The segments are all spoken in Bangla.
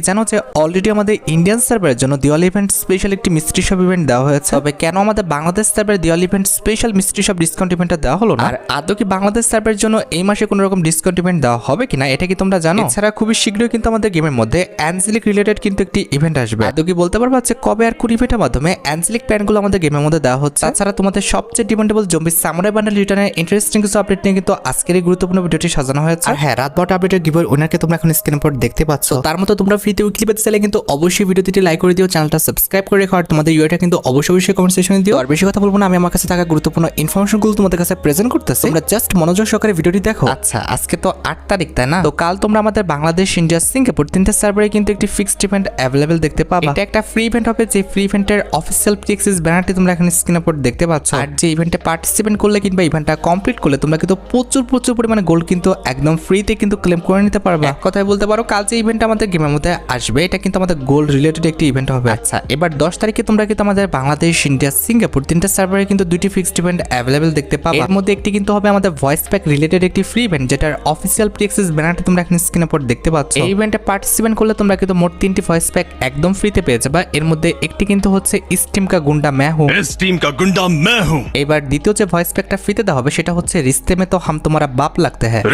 জানো যে অলরেডি আমাদের ইন্ডিয়ান সার্ভারের জন্য দিওয়ালি ইভেন্ট স্পেশাল একটি মিস্ট্রি শপ ইভেন্ট দেওয়া হয়েছে। তবে কেন আমাদের বাংলাদেশ সার্ভারে Diwali event special mystery shop discount ইভেন্টটা দেওয়া হলো না, আর আদৌ কি বাংলাদেশ সার্ভারের জন্য এই মাসে কোনো রকম ডিসকাউন্ট ইভেন্ট দেওয়া হবে কিনা এটা কি তোমরা জানো? এছাড়া খুবই শীঘ্রই কিন্তু আমাদের গেমের মধ্যে অ্যাঞ্জেলিক রিলেটেড কিন্তু একটি ইভেন্ট আসবে। আদৌ কি বলতে পারবা যে কবে আর কোন ইভেন্টের মাধ্যমে অ্যাঞ্জেলিক প্যানগুলো আমাদের গেমের মধ্যে দেওয়া হচ্ছে? তাছাড়া তোমাদের সবচেয়ে ডিমান্ডেবল জম্বি সামুরাই বান্ডেল রিটার্নের ইন্টারেস্টিং কিছু আপডেট নিয়ে কিন্তু আজকের এই গুরুত্বপূর্ণ ভিডিওটি সাজানো হয়েছে। আর হ্যাঁ, রাত 12টা আপডেটের গিভওয়ে উইনারকে তোমরা এখন স্ক্রিনের উপর দেখতে পাচ্ছ। তার মতো তোমরা ফ্রিতে উইকলি পেতে চাইলে কিন্তু অবশ্যই ভিডিওটি লাইক করে দিও, চ্যানেলটা সাবস্ক্রাইব করে রেখো, আর তোমাদের ইউআইটা কিন্তু অবশ্যই কমেন্ট সেকশনে দিও। আর বেশি কথা বলবো না, আমি আমার কাছে থাকা গুরুত্বপূর্ণ ইনফরমেশনগুলো তোমাদের কাছে প্রেজেন্ট করতেছি, তোমরা জাস্ট মনোযোগ সহকারে ভিডিওটি দেখো। আচ্ছা, আজকে তো 8 তারিখ, তাই না? তো কাল তোমরা আমাদের বাংলাদেশ, ইন্ডিয়া, সিঙ্গাপুর তিনটে সার্ভারে কিন্তু একটি ফিক্সড ইভেন্ট অ্যাভেলেবেল দেখতে পাবা। এটা একটা ফ্রি ইভেন্ট হবে, যে ফ্রি ইভেন্টের অফিসিয়াল পিএক্সএস ব্যানারটি তোমরা এখানে স্ক্রিনের উপর দেখতে পাচ্ছ। আর যে ইভেন্টে পার্টিসিপেট করলে কিংবা ইভেন্টটা কমপ্লিট করলে তোমরা কিন্তু প্রচুর পরিমাণে গোল্ড কিন্তু একদম ফ্রিতে কিন্তু ক্লেম করে নিতে পারবে। এক কথায় বলতে পারো কাল যে ইভেন্ট আমাদের গেমের মধ্যে আসবে এটা কিন্তু আমাদের গোল্ড রিলেটেড একটি ইভেন্ট হবে। আচ্ছা, এবার 10 তারিখে তোমরা কিন্তু আমাদের বাংলাদেশ, ইন্ডিয়া, সিঙ্গাপুর তিনটা সার্ভারে কিন্তু দুটি ফিক্সড ইভেন্ট অ্যাভেলেবেল দেখতে পাবে। এর মধ্যে একটি কিন্তু হবে আমাদের ভয়েস প্যাক রিলেটেড একটি ফ্রি ইভেন্ট, যেটার অফিসিয়াল পিএক্সএস ব্যানারটি তোমরা এখানে স্ক্রিনের উপর দেখতে পাচ্ছ। এই ইভেন্টে পার্টিসিপেট করলে তোমরা কিন্তু মোট 3টি ভয়েস প্যাক একদম ফ্রিতে পেয়ে যাবে। এর মধ্যে একটি কিন্তু হচ্ছে স্টিম কা গুন্ডা मैं हूं। এবার দ্বিতীয় যে ভয়েস প্যাকটা ফ্রিতে দেওয়া হবে সেটা হচ্ছে রিস্তে মে তো হাম তোমারা বাপ লাগতে হ্যায়।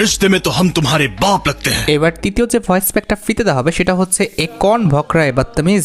এবার তৃতীয় যে ভয়েস প্যাকটা ফ্রিতে দেওয়া হবে সেটা হচ্ছে এ কন ভক রা है बदतमीज।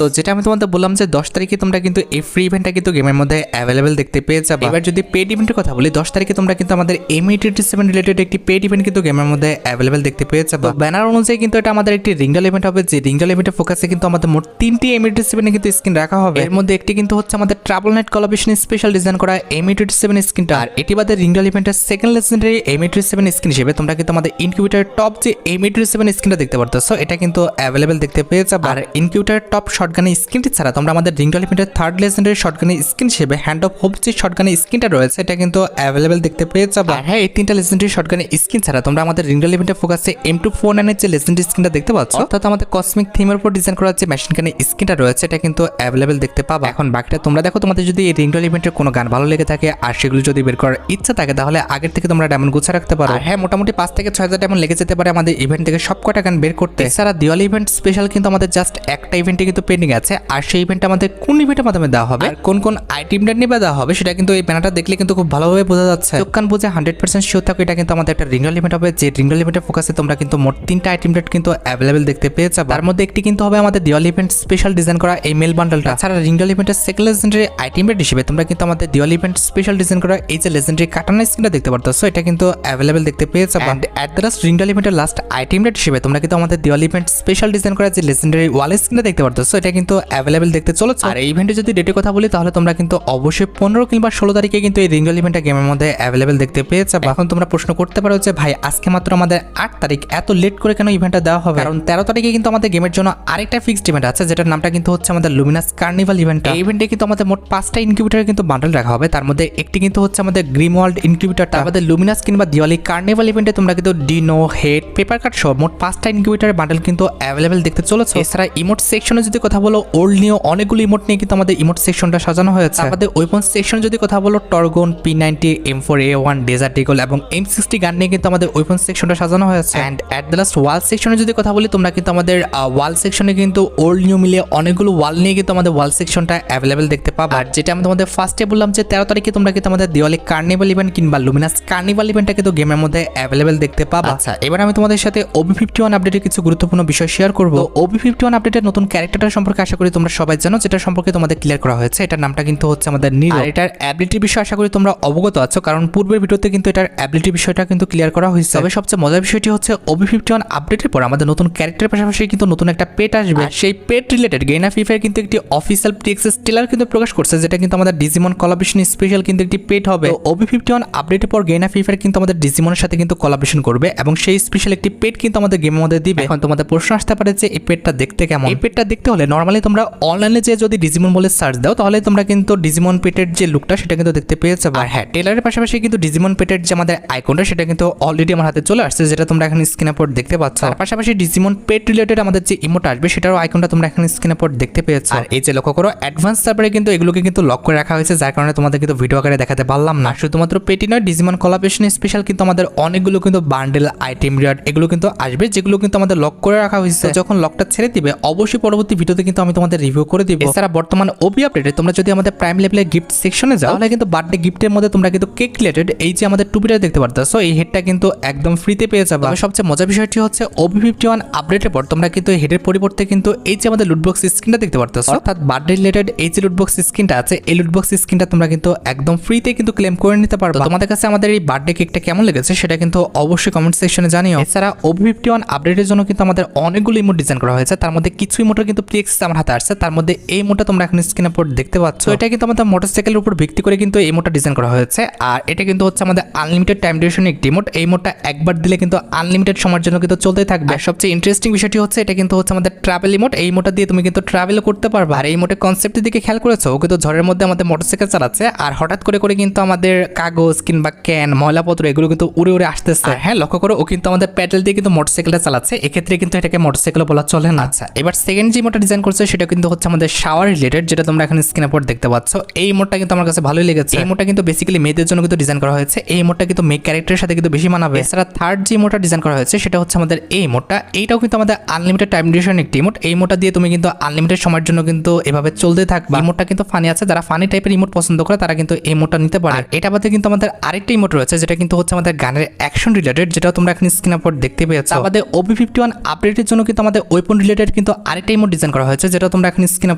তো যেটা আমি তোমাদের বললাম যে 10 তারিখে তোমরা কিন্তু এই ফ্রি ইভেন্টটা কিন্তু গেমের মধ্যে অ্যাভেলেবেল দেখতে পেয়ে যাবে। এবার যদি পেড ইভেন্টের কথা বলি, 10 তারিখে তোমরা কিন্তু আমাদের M87 রিলেটেড একটি পেড ইভেন্ট কিন্তু গেমের মধ্যে অ্যাভেলেবেল দেখতে পেয়ে যাবে। ব্যানার অনুযায়ী কিন্তু এটা আমাদের একটি রিংডল ইভেন্ট হবে, যে রিংডল ইভেন্টের ফোকাসে কিন্তু আমাদের মোট 3টি M87 এ কিন্তু স্কিন রাখা হবে। এর মধ্যে একটি কিন্তু হচ্ছে আমাদের trouble night collaboration special design করা M87 স্কিনটা। আর এটি বাদে রিংডল ইভেন্টের সেকেন্ড লেজেন্ডারি M87 স্কিন হিসেবে তোমরা কিন্তু আমাদের ইনকিউবেটর টপ যে M87 স্কিনটা দেখতে পারতেছো এটা কিন্তু অ্যাভেলেবেল দেখতে পেয়ে যাবে। আর ইনকিউবেটর টপ শটগানের স্কিনটি ছাড়া তোমরা আমাদের রিংডল ইভেন্টের থার্ড লেজেন্ডারি শটগানের স্কিন হিসেবে হ্যান্ড অফ হোপ যে শটগানের স্কিনটা রয়েছে এটা কিন্তু অ্যাভেলেবেল দেখতে পেয়ে যাবে। আর হ্যাঁ, এই তিনটা লেজেন্ডারি শটগানের স্কিন ছাড়া তোমরা আমাদের রিংডল ইভেন্টের ফোকাসে M249 এর যে লেজেন্ডারি স্কিনটা দেখতে পাচ্ছ, অর্থাৎ আমাদের কসমিক থিমের উপর ডিজাইন করা যে মেশিন গানের স্কিনটা রয়েছে এটা কিন্তু অ্যাভেলেবেল দেখতে পাবা। এখন বাকিটা তোমরা দেখো, তোমাদের যদি এই রিংডল ইভেন্টের কোনো গান ভালো লেগে থাকে আর সেগুলো যদি বের করার ইচ্ছা থাকে তাহলে আগের থেকে তোমরা ডায়মন্ড গুছা রাখতে পারো। হ্যাঁ, মোটামুটি 5 থেকে 6000 ডায়মন্ড লেগে যেতে পারে আমাদের ইভেন্ট থেকে সব কটা গান বের করতে। এছাড়া দিওয়ালি ইভেন্ট স্পেশাল কিন্তু আমাদের জাস্ট একটা ইভেন্টে কিন্তু পেন্ডিং আছে, আর সেই ইভেন্ট আমাদের কোন ইভেন্টের মাধ্যমে দেওয়া হবে আর কোন আইটেমটা নিয়ে দেওয়া হবে সেটা কিন্তু এই ব্যানারটা দেখলে কিন্তু খুব ভালোভাবে বোঝা যাচ্ছে। চোখান বুঝে 100% শিওর থাকো এটা কিন্তু আমাদের একটা রিংডল ইভেন্ট হবে, যে রিংডল ইভেন্টের ফোকাসে তোমরা কিন্তু মোট 3টা আইটেম রেট কিন্তু অ্যাভেলেবেল দেখতে পেয়ে যাবে। তার মধ্যে একটি কিন্তু হবে আমাদের দিওয়ালি ইভেন্ট স্পেশাল ডিজাইন করা এই মেল বান্ডলটা। ছাড়া রিংডল ইভেন্টের সেকেন্ড লেজেন্ডারি আইটেম রেট হিসেবে তোমরা কিন্তু আমাদের দিওয়ালি ইভেন্ট স্পেশাল ডিজাইন করা এই যে লেজেন্ডারি কাটানা স্কিনটা দেখতে পারতেছো এটা কিন্তু অ্যাভেলেবেল দেখতে পেয়ে যাবে। এন্ড এট দ্য লাস্ট রিংডল ইভেন্টের লাস্ট আইটেম রেট হিসেবে তোমরা কিন্তু আমাদের দিওয়ালি ইভেন্ট স্পেশাল ডিজাইন করা যে লেজেন্ডারি ওয়াল স্কিনটা দেখতে পারতেছো এটা কিন্তু অ্যাভেলেবেল দেখতে চলেছে। আর এই ইভেন্টে যদি ডেটের কথা বলি তাহলে তোমরা কিন্তু অবশ্যই 15 কিংবা 16 তারিখে কিন্তু এই রিংডল ইভেন্টটা গেমের মধ্যে অ্যাভেলেবেল দেখতে পেয়ে যাবে। এখন তোমরা প্রশ্ন করতে পারো যে ভাই আজকে মাত্র আমাদের 8 তারিখ, এত লেট করে কেন ইভেন্টটা দেওয়া হবে? কারণ 13 তারিখে কিন্তু আমাদের গেমের জন্য আরেকটা ফিক্সড ইভেন্ট আছে, যেটার নামটা কিন্তু হচ্ছে আমাদের লুমিনাস কার্নিভাল ইভেন্ট। এই ইভেন্টে কিন্তু আমাদের মোট 5টা ইনকিউবেটরে কিন্তু বান্ডেল রাখা হবে, তার মধ্যে একটি কিন্তু হচ্ছে আমাদের গ্রিম ওয়ার্ল্ড ইনকিউবেটর। আমাদের লুমিনাস কিংবা দিওয়ালি কার্নিভাল ইভেন্টে তোমরা কিন্তু ডিনো, হেড, পেপার কাট সহ মোট 5টা ইনকিউবেটরের বান্ডেল কিন্তু অ্যাভেলেবেল দেখতে চলেছে। এছাড়া ইমোট সেকশনে যদি কথা বলো, ওল্ড নিউ অনেকগুলো ইমোট নিয়ে কিন্তু আমাদের ইমোট সেকশনটা সাজানো হয়েছে। আমাদের ওয়েপন সেকশনে যদি কথা বলো, টর্গন, P90, M4A1, ডেজার্ট ইগল এবং M60 গান নিয়ে কিন্তু আমাদের ওয়েপন সেকশনটা সাজানো হয়েছে। এন্ড এট দ্য লাস্ট ওয়াল সেকশনে যদি কথা বলি, তোমরা কিন্তু আমাদের ওয়াল সেকশনে কিন্তু ওল্ড নিউ মিলিয়ে অনেকগুলো ওয়াল নিয়ে কিন্তু আমাদের ওয়াল সেকশনটা অ্যাভেলেবেল দেখতে পাবে। আর যেটা আমি তোমাদের ফার্স্টে বললাম যে 13 তারিখে তোমরা কিন্তু আমাদের দিওয়ালি কার্নিভাল ইভেন্ট কিংবা লুমিনাস কার্নিভাল ইভেন্টটা কিন্তু গেমের মধ্যে অ্যাভেলেবেল দেখতে পাবা। আচ্ছা, এবার আমি তোমাদের সাথে OB51 আপডেটের কিছু গুরুত্বপূর্ণ বিষয় শেয়ার করব। OB51 আপডেটের নতুন ক্যারেক্টারটা সম্পর্কে আশা করি তোমরা সবাই জানো, যেটা সম্পর্কে তোমাদের ক্লিয়ার করা হয়েছে। এটার নামটা কিন্তু হচ্ছে আমাদের নিরো। আর এটার অ্যাবিলিটির বিষয় আশা করি তোমরা অবগত আছো, কারণ পূর্বের ভিডিওতে কিন্তু এটার অ্যাবিলিটি বিষয়টা কিন্তু ক্লিয়ার করা হয়েছে। তবে সবচেয়ে মজার বিষয়টি হচ্ছে OB51 আপডেটের পর আমাদের নতুন ক্যারেক্টারের পাশাপাশি কিন্তু নতুন একটা পেট আসবে। সেই পেট রিলেটেড গেইনা ফ্রি ফায়ার কিন্তু একটি অফিসিয়াল পিএক্সএস ট্রেলার কিন্তু প্রকাশ করছে, যেটা কিন্তু আমাদের ডিজিমন কোলাবরেশন স্পেশাল কিন্তু একটি পেট হবে। OB51 আপডেটের পর গেইনা ফ্রি ফায়ার কিন্তু আমাদের ডিজিমনের সাথে কিন্তু কোলাবরেশন করবে এবং সেই স্পেশাল একটি পেট কিন্তু আমাদের গেমের মধ্যে দিবে। এখন তোমাদের প্রশ্ন আসতে পারে যে এই পেটটা দেখতে কেমন? এই পেটটা দেখতে হলে নরমালি তোমরা অনলাইনে যে যদি ডিজিমন বলে সার্চ দাও তাহলে তোমরা কিন্তু ডিজিমন পেটের যে লুকটা সেটা কিন্তু দেখতে পেয়ে যাবে। আর হ্যাঁ, ট্রেলারের পাশাপাশি কিন্তু ডিজিমন পেটের যে আমাদের আইকনটা সেটা কিন্তু অলরেডি আমার হাতে চলে আসছে, যেটা তোমরা এখন স্ক্রিনের উপর দেখতে পাচ্ছ। আর পাশাপাশি ডিজিমন পেট রিলেটেড আমাদের যে ইমোট আসবে সেটারও আইকনটা তোমরা এখন স্ক্রিনের উপর দেখতে পেয়েছো। আর এই যে লক্ষ্য করো, অ্যাডভান্স সার্ভারে কিন্তু এগুলোকে কিন্তু লক করে রাখা হয়েছে, যার কারণে তোমাদের কিন্তু ভিডিও আকারে দেখাতে পারলাম না। শুধুমাত্র পেটি নয়, ডিজিমন কোলাবরেশন স্পেশাল কিন্তু আমাদের অনেকগুলো কিন্তু বান্ডেল, আইটেম রিওয়ার্ড এগুলো কিন্তু আসবে, আসবে যেগুলো কিন্তু আমাদের লক করে রাখা হয়েছে। যখন লকটা ছেড়ে দিবে অবশ্যই পরবর্তী ভিডিওতে কিন্তু আমি তোমাদের রিভিউ করে দিব। এছাড়া বর্তমান ওবি আপডেটে তোমরা যদি আমাদের প্রাইম লেভেলের গিফট সেকশনে যাও তাহলে কিন্তু বার্থডে গিফটের মধ্যে তোমরা কিন্তু কেক রিলেটেড এই যে আমাদের টুপিটা দেখতে পারতেছো এই হেডটা কিন্তু একদম ফ্রিতে পেয়ে যাবে। তবে সবচেয়ে মজার বিষয়টি হচ্ছে OB51 আপডেটের পর তোমরা কিন্তু এই হেডের পরিবর্তে কিন্তু এই যে আমাদের লুটবক্স স্কিনটা দেখতে পারতেছো, অর্থাৎ বার্থডে রিলেটেড এই যে লুটবক্স স্কিনটা আছে এই লুটবক্স স্কিনটা তোমরা কিন্তু একদম ফ্রিতে কিন্তু ক্লেম করে নিতে পারবে। তোমাদের কাছে আমাদের এই বার্থডে কেকটা কেমন লেগেছে সেটা কিন্তু অবশ্যই কমেন্ট সেকশনে জানিও। এছাড়া OB51 আপডেটের জন্য কিন্তু আমাদের অনেকগুলো ইমোট ডিজাইন করা হয়েছে, তার মধ্যে কিছু ইমোটের কিন্তু প্রিএক্সেস আমার হাতে আসছে। তার মধ্যে এই ইমোটটা তোমরা এখন স্ক্রিনে পর দেখতে পাচ্ছ। এটা কিন্তু আমাদের মোটরসাইকেলের উপর ভিত্তি করে কিন্তু এই ইমোটটা ডিজাইন করা হয়েছে। আর এটা কিন্তু হচ্ছে আমাদের আনলিমিটেড টাইম ডিউরেশন একটি ইমোট। এই ইমোটটা একবার দিলে কিন্তু আনলিমিটেড সময়ের জন্য কিন্তু চলতেই থাকবে। আর সবচেয়ে ইন্টারেস্টিং বিষয়টি হচ্ছে এটা কিন্তু হচ্ছে আমাদের ট্রাভেল ইমোট। এই ইমোটটা দিয়ে তুমি কিন্তু ট্রাভেল করতে পারবে। আর এই ইমোটের কনসেপ্টের দিকে খেয়াল করেছো, ও কিন্তু ঝড়ের মধ্যে আমাদের মোটরসাইকেল চালাচ্ছে আর হঠাৎ করে করে কিন্তু আমাদের কাগজ কিংবা ক্যান ময়লাপত্র এগুলো কিন্তু উড়ে উড়ে আসতেছে। হ্যাঁ, লক্ষ্য করো ও কিন্তু আমাদের প্যাডেল দিয়ে কিন্তু মোটরসাইকেলটা চালাচ্ছে, এক্ষেত্রে কিন্তু এটাকে মোটরসাইকেল বলা চলে না। আচ্ছা, এবার সেকেন্ড যে ইমোটটা ডিজাইন করছে সেটা কিন্তু হচ্ছে আমাদের শাওয়ার রিলেটেড, যেটা তোমরা এখানে স্ক্রিনের উপর দেখতে পাচ্ছ। এই ইমোটটা কিন্তু আমার কাছে ভালোই লেগেছে। এই ইমোটটা কিন্তু বেসিক্যালি মেয়েদের জন্য কিন্তু ডিজাইন করা হয়েছে। এই ইমোটটা কিন্তু মেয়ে ক্যারেক্টারের সাথে কিন্তু বেশি মানাবে। এছাড়া থার্ড যে ইমোটটা ডিজাইন করা হয়েছে সেটা হচ্ছে আমাদের এই ইমোটটা। এইটাও কিন্তু আমাদের আনলিমিটেড টাইম ডিউরেশন একটি ইমোট। এই ইমোটটা দিয়ে তুমি কিন্তু আনলিমিটেড সময়ের জন্য কিন্তু এভাবে চলতে থাকবে। ইমোটটা কিন্তু ফানি আছে, যারা ফানি টাইপের ইমোট পছন্দ করে তারা কিন্তু এই ইমোটটা নিতে পারে। আর এটা বাদে কিন্তু আমাদের আরেকটা ইমোট রয়েছে যেটা কিন্তু হচ্ছে আমাদের গানের অ্যাকশন রিলেটেড, যেটা তোমরা এখানে স্ক্রিনের উপর দেখতে পেয়েছো। আমাদের OB51 আপডেটের জন্য কিন্তু আমাদের ওয়েপন রিলেটেড কিন্তু আরেকটা ইমোট ডিজাইন করা হয়েছে, যেটা তোমরা এখানে স্ক্রিনের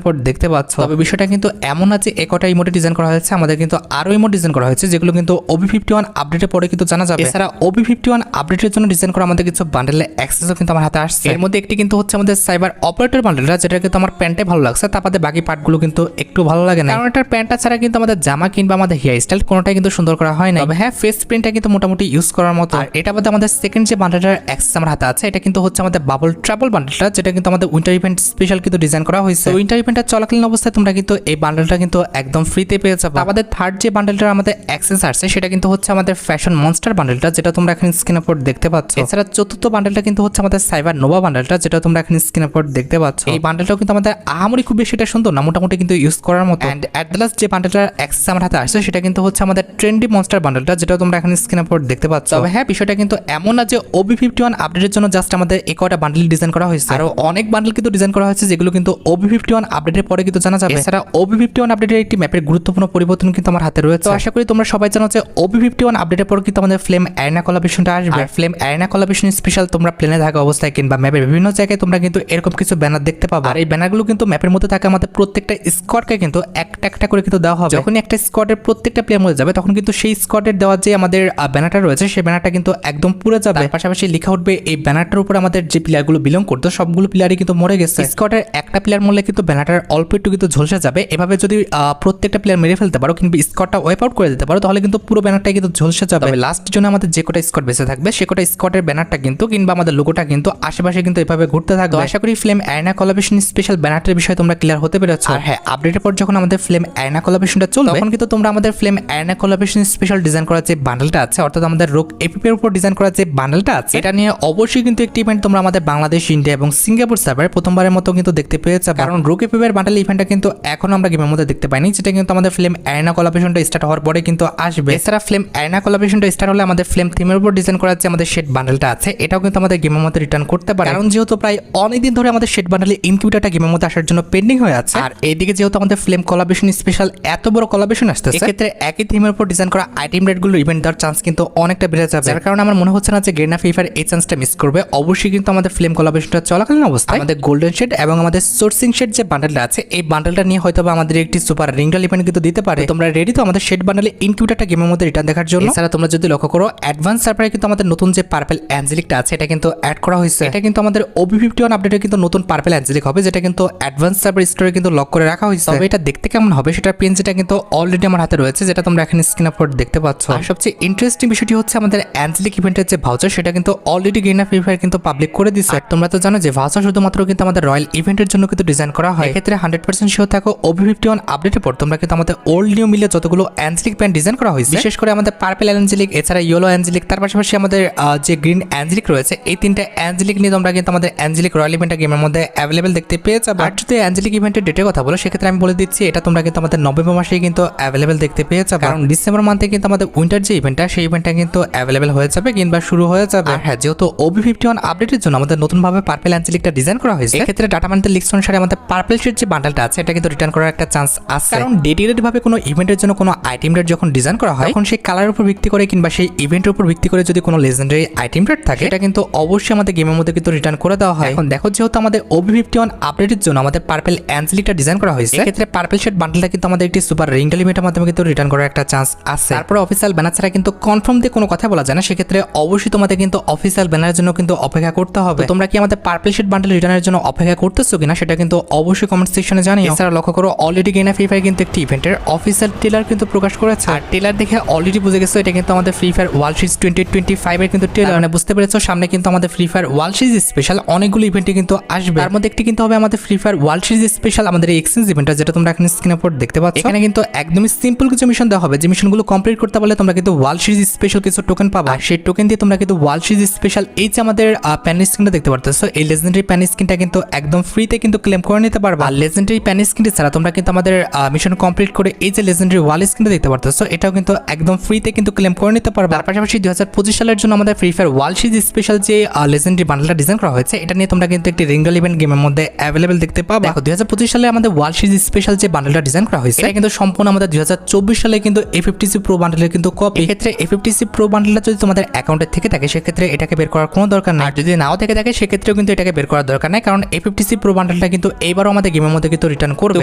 উপর দেখতে পাচ্ছ। তবে বিষয়টা কিন্তু এমন আছে একটা ইমোটে ডিজাইন করা হয়েছে, আমাদের কিন্তু আরো ইমোট ডিজাইন করা হয়েছে যেগুলো কিন্তু OB51 আপডেটের পরে কিন্তু জানা যাবে। এছাড়া OB51 আপডেটের জন্য ডিজাইন করা আমাদের কিছু বান্ডেলের অ্যাক্সেসও কিন্তু আমার হাতে আসছে। এর মধ্যে একটি কিন্তু হচ্ছে আমাদের সাইবার অপারেটর বান্ডেলটা, যেটা কিন্তু আমার প্যান্টে ভালো লাগছে, তারপরে বাকি পার্টগুলো কিন্তু একটু ভালো লাগে না, কারণ এটার প্যান্টটা ছাড়া কিন্তু আমাদের জামা কিংবা আমাদের হেয়ার স্টাইল কোনোটাই কিন্তু সুন্দর করা হয় না। তবে হ্যাঁ, ফেস প্রিন্টটা কিন্তু মোটামুটি ইউজ করার মতো। আর এটা বাদে আমাদের সেকেন্ড যে বান্ডেলটার অ্যাক্সেস আমার হাতে আছে এটা কিন্তু হচ্ছে আমাদের বাবল ট্রাভেল বান্ডেলটা, যেটা কিন্তু আমাদের উইন্টার ইভেন্ট স্পেশাল কিন্তু ডিজাইন করা হয়েছে। উইন্টার ইভেন্টটা চলাকালীন অবস্থায় তোমরা কিন্তু এই বান্ডেলটা কিন্তু একদম ফ্রিতে পেয়ে যাবে। আমাদের থার্ড যে বান্ডেলটার আমাদের অ্যাক্সেস আসছে সেটা কিন্তু হচ্ছে আমাদের ফ্যাশন মনস্টার বান্ডেলটা, যেটা তোমরা এখানে স্ক্রিনের উপর দেখতে পাচ্ছ। এছাড়া চতুর্থ বান্ডেলটা কিন্তু হচ্ছে আমাদের সাইবার নোভা বান্ডেলটা, যেটা তোমরা এখানে স্ক্রিনের উপর দেখতে পাচ্ছ। এই বান্ডেলটাও কিন্তু আমাদের আহামরি খুব বেশি এটা সুন্দর না, মোটামুটি কিন্তু ইউজ করার মতো। এন্ড অ্যাট দ্য লাস্ট যে বান্ডেলটার অ্যাক্সেস আমার হাতে আসছে সেটা কিন্তু হচ্ছে আমাদের ট্রেন্ডি মনস্টার বান্ডেলটা, যেটা তোমরা এখানে স্ক্রিনের উপর দেখতে পাচ্ছ। তবে হ্যাঁ, বিষয়টা কিন্তু এমন না যে OB51 আপডেটের জন্য জাস্ট আমাদের এই কয়টা বান্ডেল ডিজাইন করা হয়েছে, আরো অনেক বান্ডেল কিন্তু ডিজাইন করা হয়েছে যেগুলো কিন্তু OB51 আপডেটের পরে কিন্তু জানা যাবে। এছাড়া OB51 আপডেটের একটি ম্যাপের গুরুত্বপূর্ণ পরিবর্তন কিন্তু আমার হাতে রয়েছে। তো আশা করি তোমরা সবাই জানো যে OB51 আপডেটের পর কিন্তু আমাদের ফ্লেম অ্যারেনা কোলাবরেশনটা আসবে। আর ফ্লেম অ্যারেনা কোলাবরেশন স্পেশাল তোমরা প্লেনে থাকা অবস্থায় কিংবা ম্যাপের বিভিন্ন জায়গায় তোমরা কিন্তু এরকম কিছু ব্যানার দেখতে পাবে। আর এই ব্যানারগুলো কিন্তু ম্যাপের মধ্যে থাকে আমাদের প্রত্যেকটা স্কোয়াডকে কিন্তু একটা একটা করে কিন্তু দেওয়া হবে। যখনই একটা স্কোয়াডের প্রত্যেকটা প্লেয়ার মধ্যে যাবে তখন কিন্তু সেই স্কোয়াডের দেওয়া যে আমাদের ব্যানারটা রয়েছে সেই ব্যানারটা কিন্তু একদম পুরো যাবে। পাশাপাশি লেখা উঠবে এই ব্যানারটার উপর আমাদের যে প্লেয়ারগুলো বিলং করতো সবগুলো প্লেয়ারই কিন্তু মরে গেছে। স্কোয়াডের একটা প্লেয়ার মরলে কিন্তু ব্যানারটার অল্প একটু কিন্তু ঝলসে যাবে। এভাবে যদি প্রত্যেকটা প্লেয়ার মেরে ফেলতে পারো কিংবা স্কোয়াডটা ওয়াইপ আউট করে দিতে পারো তাহলে কিন্তু পুরো ব্যানারটাই কিন্তু ঝলসে যাবে। তবে লাস্ট জন্য আমাদের যে কটা স্কোয়াড বেঁচে থাকবে সে কটা স্কোয়াডের ব্যানারটা কিন্তু কিংবা আমাদের লোগোটা কিন্তু আশেপাশে কিন্তু এভাবে ঘুরতে থাকবে। আশা করি ফ্লেম অ্যারেনা কোলাবরেশন স্পেশাল ব্যানারটার বিষয়ে তোমরা ক্লিয়ার হতে পেরেছো। আর হ্যাঁ, আপডেটের পর যখন আমাদের ফ্লেম অ্যারেনা কোলাবরেশনটা চলবে তখন কিন্তু তোমরা আমাদের flame arena collaboration special design করা যে বান্ডেলটা আছে, অর্থাৎ আমাদের রোগ এপিপি এর উপর ডিজাইন করা যে বান্ডেলটা আছে, এটা নিয়ে অবশ্যই কিন্তু একটি ইভেন্ট তোমরা আমাদের বাংলাদেশ, ইন্ডিয়া এবং সিঙ্গাপুর সার্ভারে প্রথমবারের মতো কিন্তু দেখতে পেয়েছো। কারণ রোগ এপিপি এর বান্ডেল ইভেন্টটা কিন্তু এখনো আমরা গেমের মধ্যে দেখতে পাইনি, যেটা কিন্তু আমাদের ফ্লেম অ্যারেনা কোলাবরেশনটা স্টার্ট হওয়ার পরে কিন্তু আসবে। এছাড়া ফ্লেম অ্যারেনা কোলাবরেশনটা স্টার্ট হলে আমাদের ফ্লেম থিমের উপর ডিজাইন করা যে আমাদের শেড বান্ডেলটা আছে এটাও কিন্তু আমাদের গেমের মধ্যে রিটার্ন করতে পারে, কারণ যেহেতু প্রায় অনেকদিন ধরে আমাদের শেড বান্ডেলের ইনকিউবেটরটা গেমের মধ্যে আসার জন্য পেন্ডিং হয়ে আছে। আর এইদিকে যেহেতু আমাদের ফ্লেম কোলাবরেশন স্পেশাল এত বড় কোলাবরেশন আসতেছে, এক্ষেত্রে একই থিমের উপর ডিজাইন করা আইটেম রেটগুলো ইভেন্ট দেওয়ার চান্স কিন্তু অনেকটা বেড়ে যাবে। যার কারণে আমার মনে হচ্ছে না যে গেরিনা ফ্রি ফায়ার এই চান্সটা মিস করবে। অবশ্যই কিন্তু আমাদের ফ্লেম কোলাবরেশনটা চলাকালীন অবস্থায় আমাদের গোল্ডেন শেড এবং আমাদের সোর্সিং শেড যে বান্ডেলটা আছে এই বান্ডেলটা নিয়ে হয়তো আমাদের একটি সুপার রিংডল ইভেন্ট কিন্তু দিতে পারে। তোমরা রেডি তো আমাদের শেড বান্ডেলে ইনকিউবেটরটা গেমের মধ্যে রিটার্ন দেখার জন্য? এছাড়া তোমরা যদি লক্ষ্য করো অ্যাডভান্স সার্ভারে কিন্তু আমাদের নতুন যে পার্পল অ্যাঞ্জেলিকটা আছে এটা কিন্তু অ্যাড করা হয়েছে। এটা কিন্তু আমাদের OB51 আপডেটে কিন্তু নতুন পার্পল অ্যাঞ্জেলিক হবে, যেটা কিন্তু অ্যাডভান্স সার্ভার স্টোরে কিন্তু লক করে রাখা হয়েছে। তবে এটা দেখতে কেমন হবে সেটার পেন্সিটা কিন্তু অলরেডি আমার হাতে রয়েছে, যেটা তোমরা এখানে স্ক্রিন আপলোড দেখতে পাচ্ছ। আর সবচেয়ে ইন্টারেস্টিং বিষয়টি হচ্ছে আমাদের অ্যাঞ্জেলিক ইভেন্টের যে ভাউচার সেটা কিন্তু অলরেডি গেরিনা ফ্রি ফায়ার কিন্তু পাবলিক করে দিচ্ছে। আর তোমরা তো জানো যে ভাউচার শুধুমাত্র কিন্তু আমাদের রয়্যাল ইভেন্টের জন্য কিন্তু ডিজাইন করা হয়। এক্ষেত্রে 100% শিওর থাকো OB51 আপডেটের পর তোমরা কিন্তু আমাদের ওল্ড নিউ মিলে যতগুলো অ্যাঞ্জেলিক প্যান্ট ডিজাইন করা হয়েছে, বিশেষ করে আমাদের পার্পল অ্যাঞ্জেলিক, এছাড়া ইয়েলো অ্যাঞ্জেলিক, তার পাশাপাশি আমাদের যে গ্রিন অ্যাঞ্জেলিক রয়েছে, এই তিনটা অ্যাঞ্জেলিক নিয়ে তোমরা কিন্তু আমাদের অ্যাঞ্জেলিক রয়্যাল ইভেন্টটা গেমের মধ্যে অ্যাভেলেবেল দেখতে পেয়ে যাবে। আর যদি অ্যাঞ্জেলিক ইভেন্টের ডেটের কথা বলো সেক্ষেত্রে আমি বলে দিচ্ছি এটা তোমরা কিন্তু আমাদের নভেম্বর মাসেই কিন্তু অ্যাভেলেবেল দেখতে পেয়ে যাবে, কারণ ডিসেম্বর মান্থে কিন্তু আমাদের উইন্টার যে ইভেন্টটা সেই ইভেন্টটা কিন্তু অ্যাভেলেবেল হয়ে যাবে কিংবা শুরু হয়ে যাবে। আর হ্যাঁ, যেহেতু OB51 আপডেটের জন্য আমাদের নতুনভাবে পার্পল অ্যাঞ্জেলিকটা ডিজাইন করা হয়েছে। এক্ষেত্রে ডাটা মাইনের লিস্ট অনুসারে আমাদের পার্পল শেড যে বান্ডেলটা আছে এটা কিন্তু রিটার্ন করার একটা চান্স আছে, কারণ ডেডিকেটেড ভাবে কোনো ইভেন্টের জন্য কোনো আইটেম রেট যখন ডিজাইন করা হয় তখন সেই কালারের উপর ভিত্তি করে কিংবা সেই ইভেন্টের উপর ভিত্তি করে যদি কোনো লেজেন্ডারি আইটেম রেট থাকে এটা কিন্তু অবশ্যই আমাদের গেমের মধ্যে কিন্তু রিটার্ন করে দেওয়া হয়। এখন দেখো যেহেতু আমাদের OB51 আপডেটের জন্য আমাদের পার্পল অ্যাঞ্জেলিকটা ডিজাইন করা হয়েছে, এক্ষেত্রে পার্পল শেড বান্ডেলটা কিন্তু আমাদের একটি সুপার রিং লিমিটের মাধ্যমে কিন্তু রিটার্ন করার একটা চান্স আছে। তারপরে অফিসিয়াল ব্যানার ছাড়া কিন্তু কনফার্ম দিয়ে কোনো কথা বলা যায় না, সেক্ষেত্রে অবশ্যই তোমাদের কিন্তু অফিসিয়াল ব্যানারের জন্য কিন্তু অপেক্ষা করতে হবে। তোমরা কি আমাদের পার্পল শেড বান্ডেল রিটার্নের জন্য অপেক্ষা করতেছো কিনা সেটা কিন্তু অবশ্যই কমেন্ট সেকশনে জানিও। এছাড়া লক্ষ্য করো অলরেডি গেনা ফ্রি ফায়ার কিন্তু একটি ইভেন্টের অফিসিয়াল ট্রেলার কিন্তু প্রকাশ করেছে, আর ট্রেলার দেখে অলরেডি বুঝে গেছো এটা কিন্তু আমাদের ফ্রি ফায়ার ওয়ার্ল্ড সিরিজ 2025 এর কিন্তু ট্রেলার। মানে বুঝতে পেরেছো সামনে কিন্তু আমাদের free fire world series special অনেকগুলো ইভেন্টে কিন্তু আসবে, তার মধ্যে একটি কিন্তু হবে আমাদের free fire world series special আমাদের এই এক্সচেঞ্জ ইভেন্টটা, যেটা তোমরা এখন স্ক্রিনের উপর দেখতে পাচ্ছ। এখানে কিন্তু একদমই সিম্পল কিছু মিশন দেওয়া হবে, যে মিশনগুলো কমপ্লিট করতে পারলে তোমরা কিন্তু ওয়ার্ল্ড সিরিজ স্পেশাল কিছু টোকেন পাবা, আর সেই টোকেন দিয়ে তোমরা কিন্তু ওয়ার্ল্ড সিরিজ স্পেশাল এই যে আমাদের প্যান স্ক্রিনটা দেখতে পারতেছো এই লেজেন্ডারি প্যান স্ক্রিনটা কিন্তু একদম ফ্রিতে কিন্তু ক্লেম করে নিতে পারবা। আর লেজেন্ডারি প্যান স্ক্রিনটা ছাড়া তোমরা কিন্তু আমাদের মিশন কমপ্লিট করে এই যে লেজেন্ডারি ওয়াল স্ক্রিনটা দেখতে পারতেছো এটাও কিন্তু একদম ফ্রিতে কিন্তু ক্লেম করে নিতে পারবা। তার পাশাপাশি 2025 সালের জন্য আমাদের free fire world series special যে লেজেন্ডারি বান্ডেলটা ডিজাইন করা হয়েছে এটা নিয়ে তোমরা কিন্তু একটি রিঙ্গল ইভেন্ট গেমের মধ্যে অ্যাভেলেবল দেখতে পাবে। দেখো 2025 সালে আমাদের ওয়ার্ল্ড সিরিজ স্পেশাল যে বান্ডেলটা ডিজাইন করা হয়েছে এটা কিন্তু সম্পূর্ণ আমাদের 2024 সালে কিন্তু A50C প্রো বান্ডেলের কিন্তু কপি। এক্ষেত্রে A50C প্রো বান্ডেলটা যদি তোমাদের অ্যাকাউন্টে থেকে থাকে সেক্ষেত্রে এটাকে বের করার কোনো দরকার নাই, আর যদি নাও থেকে থাকে সেক্ষেত্রেও কিন্তু এটাকে বের করার দরকার নাই, কারণ A50C প্রো বান্ডেলটা কিন্তু এইবারও আমাদের গেমের মধ্যে কিন্তু রিটার্ন করবে।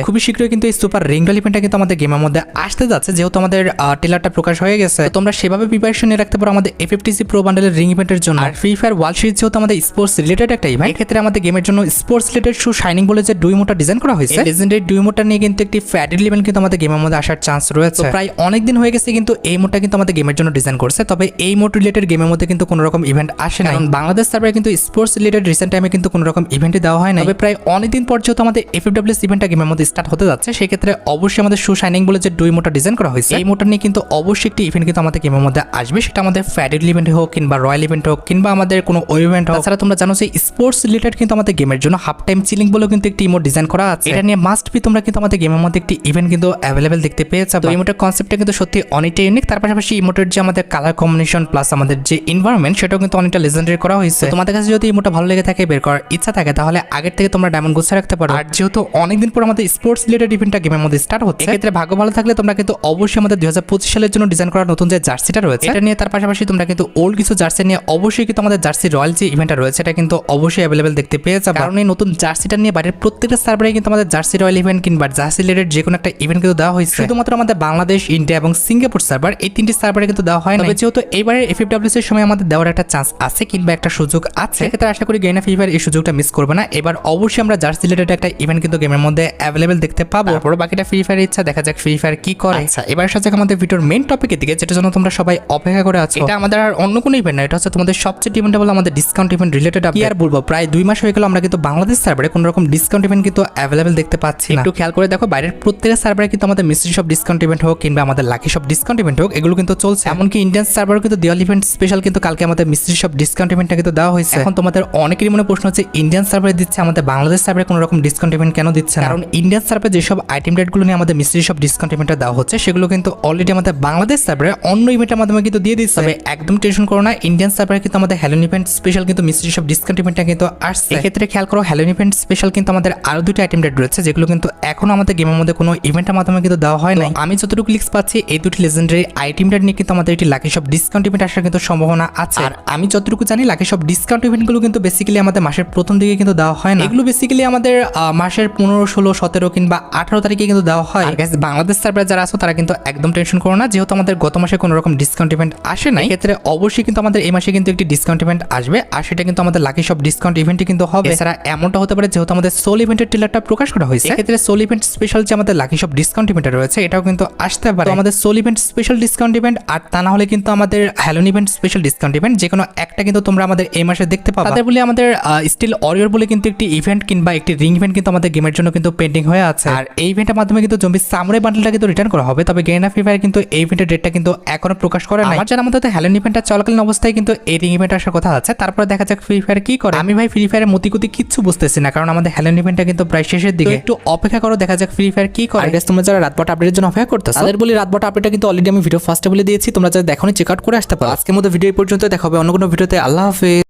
খুবই শীঘ্রই কিন্তু এই সুপার রিঙ্গল ইভেন্টটা কিন্তু আমাদের গেমের মধ্যে আসতে যাচ্ছে, যেহেতু আমাদের ট্রেলারটা প্রকাশ হয়ে গেছে। তোমরা সেভাবে প্রিপারেশন নিয়ে রাখতে পারো আমাদের A50C প্রো বান্ডেলের রিং ইভেন্টের জন্য। আর ফ্রি ফায়ার ওয়ার্ল্ড সিরিজ যেহেতু আমাদের স্পোর্টস রিলেটেড একটা ইভেন্ট, এক্ষেত্রে আমাদের গেমের জন্য স্পোর্টস রিলেটেড শু শাইনিং বলে যে ডুইমোটা ডিজাইন করা হয়েছে লেজেন্ডারি ডুইমোটা নিয়ে কিন্তু একটি ফ্যাডেড ইভেন্ট কিন্তু আমাদের গেমের মধ্যে আসার চান্স রয়েছে। প্রায় অনেক দিন হয়ে গেছে কিন্তু এই মোডটা কিন্তু আমাদের গেমের জন্য ডিজাইন করছে, তবে এই মোড রিলেটেড গেমের মধ্যে কিন্তু কোনো রকম ইভেন্ট আসে না, কারণ বাংলাদেশ সার্ভারে কিন্তু স্পোর্টস রিলেটেড রিসেন্ট টাইমে কিন্তু কোনো রকম ইভেন্টই দেওয়া হয় না। তবে প্রায় অনেক দিন পর যেহেতু আমাদের FFWS ইভেন্টটা গেমের মধ্যে স্টার্ট হতে যাচ্ছে সেক্ষেত্রে অবশ্যই আমাদের শু শাইনিং বলে যে ডুইমোটা ডিজাইন করা হয়েছে এই মোডটা নিয়ে কিন্তু অবশ্যই একটি ইভেন্ট কিন্তু আমাদের গেমের মধ্যে আসবে, সেটা আমাদের ফ্যাডেড ইভেন্ট হোক কিংবা রয়্যাল ইভেন্ট হোক কিংবা আমাদের কোনো ইভেন্ট হোক। তাছাড়া তোমরা জানো যে স্পোর্টস রিলেটেড কিন্তু আমাদের গেমের জন্য হাফ টাইম চিলিং বলেও কিন্তু একটি ইমোট ডিজাইন করা আছে, এটা নিয়ে মাস্ট বি তোমরা কিন্তু আমাদের গেমের মধ্যে একটি ইভেন্ট কিন্তু অ্যাভেলেবেল দেখতে পেয়েছো। তো ইমোটের কনসেপ্টটা কিন্তু সত্যি অনেকটা ইউনিক, তার পাশাপাশি ইমোটের যে আমাদের কালার কম্বিনেশন প্লাস আমাদের যে এনভায়রনমেন্ট সেটাও কিন্তু অনেকটা লেজেন্ডারি করা হয়েছে। তোমাদের কাছে যদি ইমোটটা ভালো লেগে থাকে বের করার ইচ্ছা থাকে তাহলে আগের থেকে তোমরা ডায়মন্ড গুছিয়ে রাখতে পারো। আর যেহেতু অনেকদিন পর আমাদের স্পোর্টস রিলেটেড ইভেন্টটা গেমের মধ্যে স্টার্ট হচ্ছে, এক্ষেত্রে ভাগ্য ভালো থাকলে তোমরা কিন্তু অবশ্যই আমাদের 2025 সালের জন্য ডিজাইন করা নতুন যে জার্সিটা রয়েছে এটা নিয়ে, তার পাশাপাশি তোমরা কিন্তু ওল্ড কিছু জার্সি নিয়ে অবশ্যই কিন্তু আমাদের জার্সি রয়্যাল যে ইভেন্টটা রয়েছে এটা কিন্তু অবশ্যই অ্যাভেলেবেল দেখতে পেয়ে যাবে, কারণ এই নতুন জার্সিটা নিয়ে বাইরের প্রত্যেকটা সার্ভারে কিন্তু আমাদের জার্সি রয়্যাল ইভেন্ট কিংবা জার্সি রিলেটেড যে কোনো একটা ইভেন্ট কিন্তু দেওয়া হয়েছে। শুধুমাত্র আমাদের বাংলাদেশ, ইন্ডিয়া এবং সিঙ্গাপুর সার্ভার এই তিনটি সার্ভারে কিন্তু দেওয়া হয় না। তবে যেহেতু এইবারে FFWS এর সময় আমাদের দেওয়ার একটা চান্স আছে কিংবা একটা সুযোগ আছে, সেক্ষেত্রে আশা করি গেনা ফ্রি ফায়ার এই সুযোগটা মিস করবে না। এবার অবশ্যই আমরা জার্সি রিলেটেড একটা ইভেন্ট কিন্তু গেমের মধ্যে অ্যাভেলেবেল দেখতে পাবো। তারপর বাকিটা ফ্রি ফায়ারের ইচ্ছা, দেখা যাক ফ্রি ফায়ার কি করে। আচ্ছা এবার আসা যাক আমাদের ভিডিওর মেইন টপিকের দিকে, যেটার জন্য তোমরা সবাই অপেক্ষা করে আছো। এটা আমাদের আর অন্য কোনো ইভেন্ট না, এটা হচ্ছে তোমাদের সবচেয়ে ইভেন্টেবল আমাদের ডিসকাউন্ট ইভেন্ট রিলেটেড। কি আর বলবো, প্রায় 2 মাস হয়ে গেল আমরা কিন্তু বাংলাদেশ সার্ভারে কোনো রকম ডিসকাউন্ট ইভেন্ট কিন্তু অ্যাভেলেবেল দেখতে পাচ্ছি না। একটু খেয়াল করে দেখো বাইরের প্রত্যেকটা সার্ভারে কিন্তু আমাদের মিস্ট্রি শপ ডিসকাউন্ট ইভেন্ট হোক কিংবা আমাদের লাকি শপ ডিসকাউন্ট ইভেন্ট হোক এগুলো কিন্তু চলছে। এমনকি ইন্ডিয়ান সার্ভারও কিন্তু দিওয়ালি ইভেন্ট স্পেশাল কিন্তু কালকে আমাদের মিস্ট্রি শপ ডিসকাউন্ট ইভেন্টটা কিন্তু দেওয়া হয়েছে। এখন তোমাদের অনেকেরই মনে প্রশ্ন হচ্ছে ইন্ডিয়ান সার্ভারে দিচ্ছে, আমাদের বাংলাদেশ সার্ভারে কোনো রকম ডিসকাউন্ট ইভেন্ট কেন দিচ্ছে না? কারণ ইন্ডিয়ান সার্ভারে যেসব আইটেম রেটগুলো নিয়ে আমাদের মিস্ট্রি শপ ডিসকাউন্ট ইভেন্টটা দেওয়া হচ্ছে সেগুলো কিন্তু অলরেডি আমাদের বাংলাদেশ সার্ভারে অন্য ইভেন্টের মাধ্যমে কিন্তু দিয়ে দিচ্ছে। তবে একদম টেনশন করো না, ইন্ডিয়ান সার্ভারে কিন্তু আমাদের হ্যালোন ইভেন্ট স্পেশাল কিন্তু মিস্ট্রি শপ ডিসকাউন্ট ইভেন্টটা কিন্তু আসছে। এক্ষেত্রে খেয়াল করো হ্যালোন ইভেন্ট স্পেশাল কিন্তু আমাদের আরো দুটো আইটেম রেট রয়েছে যেগুলো কিন্তু এখনো আমাদের গেমের মধ্যে কোনো ইভেন্টের মাধ্যমে কিন্তু দেওয়া হয় না। আমি যতটুকু লিক্স পাচ্ছি এই দুটি লেজেন্ডারি আইটেম রেট নিয়ে কিন্তু আমাদের একটি লাকি শপ ডিসকাউন্ট ইভেন্ট আসার কিন্তু সম্ভাবনা আছে। আর আমি যতটুকু জানি লাকি শপ ডিসকাউন্ট ইভেন্টগুলো কিন্তু বেসিক্যালি আমাদের মাসের প্রথম দিকে কিন্তু দেওয়া হয় না, এগুলো বেসিক্যালি আমাদের মাসের 15, 16, 17 কিংবা 18 তারিখে কিন্তু দেওয়া হয়। আর বাংলাদেশ সার্ভারে যারা আছো তারা কিন্তু একদম টেনশন করো না, যেহেতু আমাদের গত মাসে কোনো রকম ডিসকাউন্ট ইভেন্ট আসে না, এক্ষেত্রে অবশ্যই কিন্তু আমাদের এই মাসে কিন্তু একটি ডিসকাউন্ট ইভেন্ট আসবে, আর সেটা কিন্তু আমাদের লাকি শপ ডিসকাউন্ট ইভেন্টই কিন্তু হবে। এছাড়া এমনটা হতে পারে যেহেতু আমাদের সোল ইভেন্টের ট্রেলারটা প্রকাশ করা হয়েছে, এক্ষেত্রে সোল ইভেন্ট স্পেশাল যে আমাদের লাকি শপ ডিসকাউন্ট ইভেন্ট রয়েছে এটাও কিন্তু আসতে পারে। আমাদের সোল ইভেন্ট স্পেশাল ডিসকাউন্ট ইভেন্ট আর তা না হলে কিন্তু আমাদের Halloween event special discount event যে কোনো একটা কিন্তু তোমরা আমাদের এই মাসে দেখতে পাবে। তাদের বলে আমাদের স্টিল ওয়ারিয়র বলে কিন্তু একটি ইভেন্ট কিংবা একটি রিং ইভেন্ট কিন্তু আমাদের গেমের জন্য কিন্তু পেন্ডিং হয়ে আছে, আর এই ইভেন্টের মাধ্যমে কিন্তু জম্বি সামুরাই বান্ডেলটা কিন্তু রিটার্ন করা হবে। তবে গেনা ফ্রি ফায়ার কিন্তু এই ইভেন্টের ডেটটা কিন্তু এখনো প্রকাশ করে না। আমার জানার মতে হ্যালোন ইভেন্টটা চলাকালীন অবস্থায় কিন্তু এই রিং ইভেন্ট আসার কথা আছে, তারপরে দেখা যাক ফ্রি ফায়ার কি করে। আমি ভাই ফ্রি ফায়ারের মতিগতি কিচ্ছু বুঝতেছি না, কারণ আমাদের হ্যালোন ইভেন্টটা কিন্তু প্রায় শেষের দিকে, একটু অপেক্ষা করো দেখা যাক ফ্রি ফায়ার কি করে। তোমরা যারা রাতবট আপডেটের জন্য অপেক্ষা করতেছো তাদের বলি রাতবট আপডেটটা কিন্তু অলরেডি আমি ভিডিও ফার্স্টে বলে দিয়েছি, তোমরা যারা দেখোনি চেক আউট করে আসতে পারো। আজকের মতো ভিডিও এই পর্যন্ত, দেখা হবে অন্য কোনো ভিডিওতে। আল্লাহ হাফেজ।